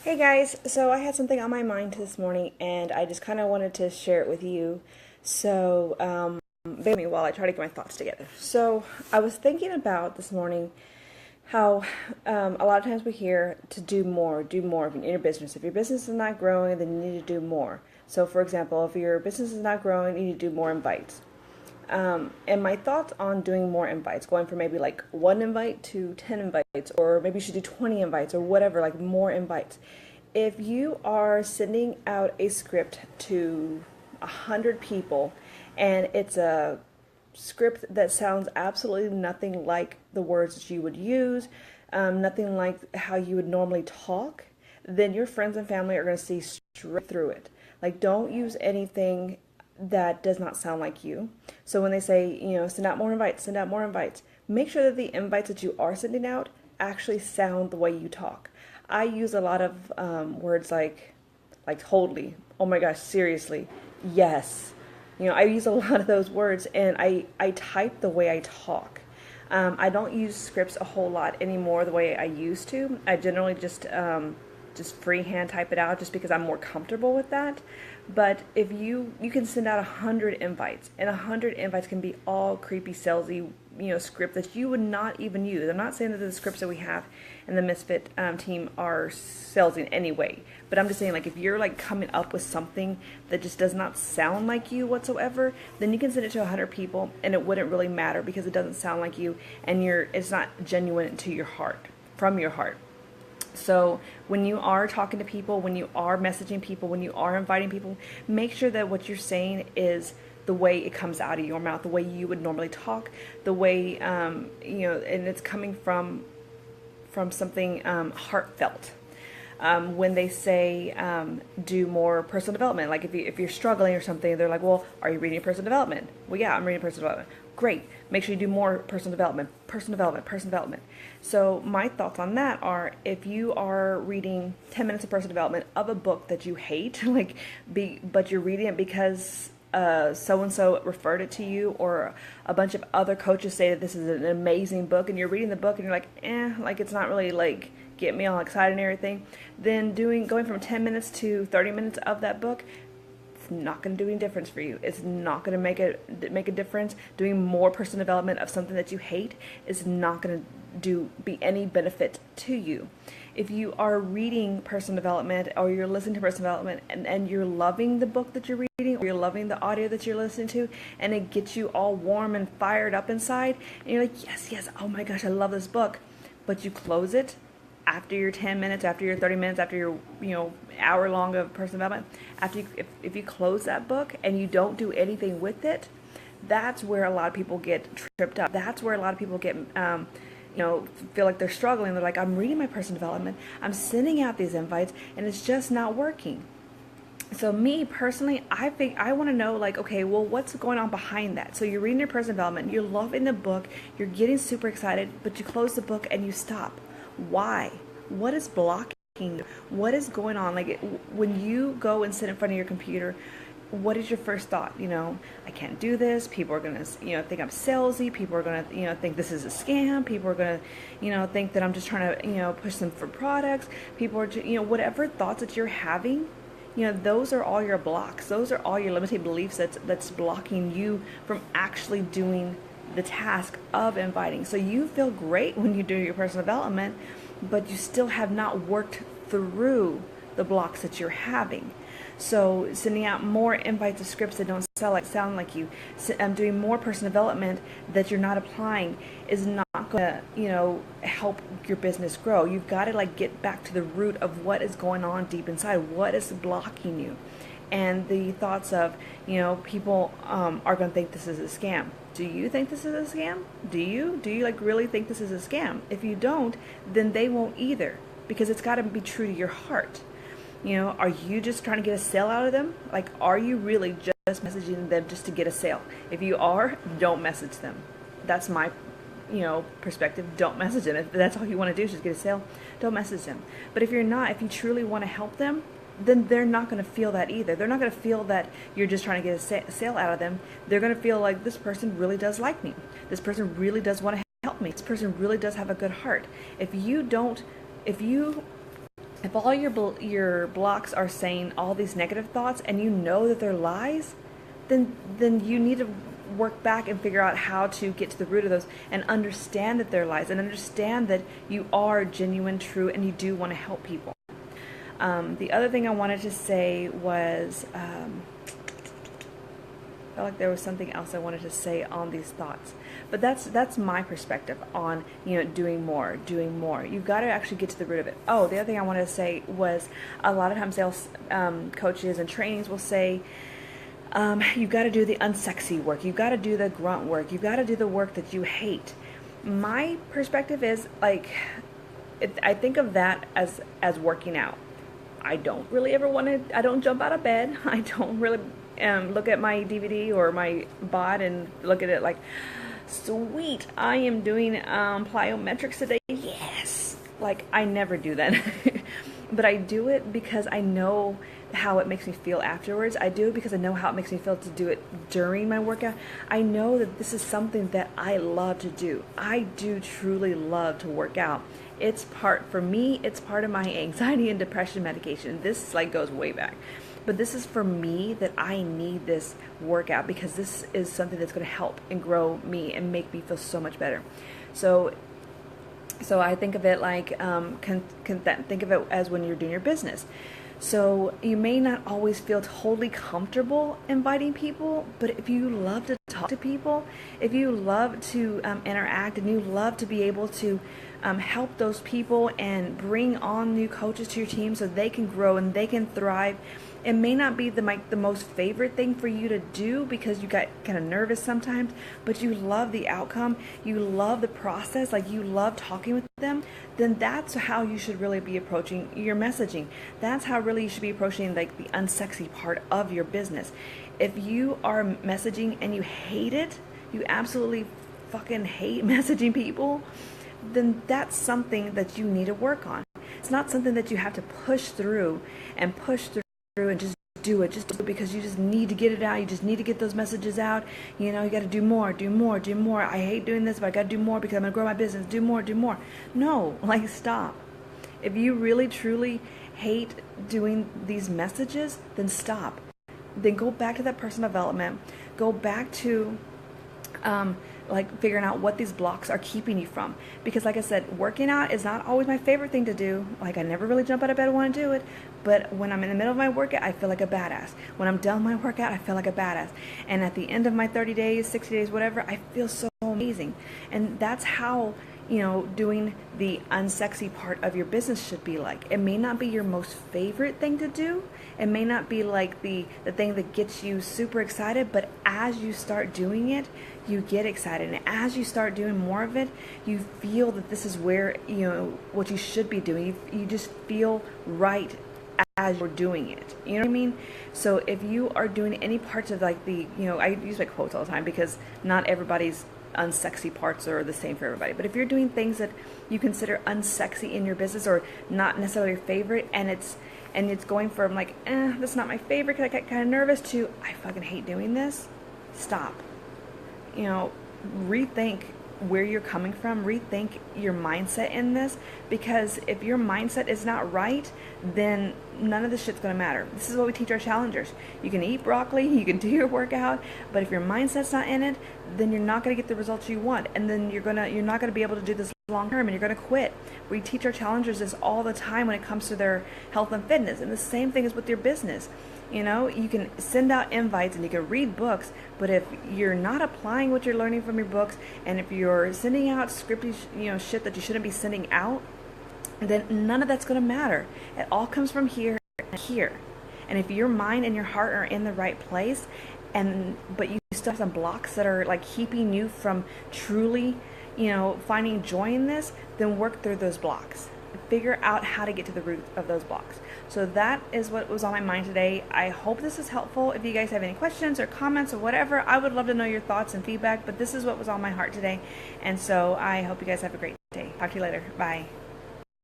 Hey guys, so I had something on my mind this morning and I just kind of wanted to share it with you. Bear with me while I try to get my thoughts together. So, I was thinking about this morning how a lot of times we hear to do more in your business. If your business is not growing, then you need to do more. So, for example, if your business is not growing, you need to do more invites. And my thoughts on doing more invites, going from maybe like one invite to 10 invites, or maybe you should do 20 invites or whatever, like more invites. If you are sending out a script to 100 people and it's a script that sounds absolutely nothing like the words that you would use, nothing like how you would normally talk, then your friends and family are going to see straight through it. Like, don't use anything that does not sound like you. So when they say, send out more invites, send out more invites, make sure that the invites that you are sending out actually sound the way you talk. I use a lot of words like totally, oh my gosh, seriously, yes. I use a lot of those words and I type the way I talk. I don't use scripts a whole lot anymore the way I used to. I generally just freehand type it out just because I'm more comfortable with that. But if you can send out 100 invites, and 100 invites can be all creepy, salesy, script that you would not even use. I'm not saying that the scripts that we have in the Misfit team are salesy in any way, but I'm just saying, like, if you're like coming up with something that just does not sound like you whatsoever, then you can send it to 100 people, and it wouldn't really matter because it doesn't sound like you, and it's not genuine to your heart, from your heart. So when you are talking to people, when you are messaging people, when you are inviting people, make sure that what you're saying is the way it comes out of your mouth, the way you would normally talk, the way, and it's coming from something heartfelt. When they say do more personal development, like if you're struggling or something, they're like, well, are you reading personal development? Well, yeah, I'm reading personal development. Great. Make sure you do more personal development, personal development, personal development. So my thoughts on that are, if you are reading 10 minutes of personal development of a book that you hate, but you're reading it because so-and-so referred it to you, or a bunch of other coaches say that this is an amazing book, and you're reading the book and you're like, like it's not really like get me all excited and everything, then going from 10 minutes to 30 minutes of that book, it's not going to do any difference for you. It's not going to make a difference. Doing more personal development of something that you hate is not going to be any benefit to you. If you are reading personal development, or you're listening to personal development, and you're loving the book that you're reading, or you're loving the audio that you're listening to, and it gets you all warm and fired up inside, and you're like, yes, oh my gosh, I love this book, but you close it after your 10 minutes, after your 30 minutes, after your hour long of personal development, if you close that book and you don't do anything with it, that's where a lot of people get tripped up. That's where a lot of people get feel like they're struggling. They're like, I'm reading my personal development, I'm sending out these invites, and it's just not working. So me personally, I want to know, like, okay, well, what's going on behind that? So you're reading your personal development, you're loving the book, you're getting super excited, but you close the book and you stop. Why? What is blocking you? What is going on? Like, when you go and sit in front of your computer, what is your first thought? I can't do this. People are going to, think I'm salesy. People are going to, think this is a scam. People are going to, think that I'm just trying to, push them for products. People are, whatever thoughts that you're having, those are all your blocks. Those are all your limiting beliefs that's blocking you from actually doing the task of inviting. So you feel great when you do your personal development, but you still have not worked through the blocks that you're having. So sending out more invites of scripts that don't sound like you, doing more personal development that you're not applying, is not going to, help your business grow. You've got to get back to the root of what is going on deep inside. What is blocking you? And the thoughts of, people are going to think this is a scam. Do you think this is a scam? Do you really think this is a scam? If you don't, then they won't either, because it's got to be true to your heart. Are you just trying to get a sale out of them? Like, are you really just messaging them just to get a sale? If you are, don't message them. That's my, perspective. Don't message them. If that's all you want to do is just get a sale, don't message them. But if you're not, if you truly want to help them, then they're not going to feel that either. They're not going to feel that you're just trying to get a sale out of them. They're going to feel like, this person really does like me. This person really does want to help me. This person really does have a good heart. If you if all your blocks are saying all these negative thoughts and you know that they're lies, then you need to work back and figure out how to get to the root of those and understand that they're lies and understand that you are genuine, true, and you do want to help people. The other thing I wanted to say was, I felt like there was something else I wanted to say on these thoughts, but that's my perspective on, doing more. You've got to actually get to the root of it. Oh, the other thing I wanted to say was, a lot of times sales coaches and trainings will say, you've got to do the unsexy work. You've got to do the grunt work. You've got to do the work that you hate. My perspective is like, I think of that as working out. I don't really ever I don't jump out of bed. I don't really look at my DVD or my bot and look at it like, sweet, I am doing plyometrics today. Yes. Like, I never do that. But I do it because I know how it makes me feel afterwards. I do it because I know how it makes me feel to do it during my workout. I know that this is something that I love to do. I do truly love to work out. For me, it's part of my anxiety and depression medication. This goes way back. But this is for me, that I need this workout because this is something that's going to help and grow me and make me feel so much better. So I think of it like, think of it as when you're doing your business. So you may not always feel totally comfortable inviting people, but if you love to talk to people, if you love to interact, and you love to be able to help those people and bring on new coaches to your team so they can grow and they can thrive, it may not be the most favorite thing for you to do because you got kind of nervous sometimes, but you love the outcome, you love the process, like you love talking with them, then that's how you should really be approaching your messaging. That's how really you should be approaching like the unsexy part of your business. If you are messaging and you hate it, you absolutely fucking hate messaging people, then that's something that you need to work on. It's not something that you have to push through and just do it because you just need to get it out. You just need to get those messages out. You got to do more. I hate doing this, but I got to do more because I'm going to grow my business. Do more. No, stop. If you really, truly hate doing these messages, then stop. Then go back to that personal development. Go back to figuring out what these blocks are keeping you from. Because like I said, working out is not always my favorite thing to do. Like, I never really jump out of bed and want to do it. But when I'm in the middle of my workout, I feel like a badass. When I'm done my workout, I feel like a badass. And at the end of my 30 days, 60 days, whatever, I feel so amazing. And that's how, doing the unsexy part of your business should be like. It may not be your most favorite thing to do. It may not be like the thing that gets you super excited, but as you start doing it, you get excited. And as you start doing more of it, you feel that this is where, what you should be doing. You just feel right as you're doing it. You know what I mean? So if you are doing any parts of I use my quotes all the time because not everybody's unsexy parts are the same for everybody. But if you're doing things that you consider unsexy in your business or not necessarily your favorite, and it's going from that's not my favorite because I get kind of nervous to I fucking hate doing this, stop. Rethink where you're coming from, rethink your mindset in this, because if your mindset is not right, then none of this shit's going to matter. This is what we teach our challengers. You can eat broccoli, you can do your workout, but if your mindset's not in it, then you're not going to get the results you want, and then you're not going to be able to do this long term, and you're going to quit. We teach our challengers this all the time when it comes to their health and fitness, and the same thing is with your business. You can send out invites and you can read books, but if you're not applying what you're learning from your books, and if you're sending out scripty, shit that you shouldn't be sending out, then none of that's going to matter. It all comes from here and here. And if your mind and your heart are in the right place, but you still have some blocks that are keeping you from truly, finding joy in this, then work through those blocks. Figure out how to get to the root of those blocks. So that is what was on my mind today. I hope this is helpful. If you guys have any questions or comments or whatever, I would love to know your thoughts and feedback, but this is what was on my heart today. And so I hope you guys have a great day. Talk to you later. Bye.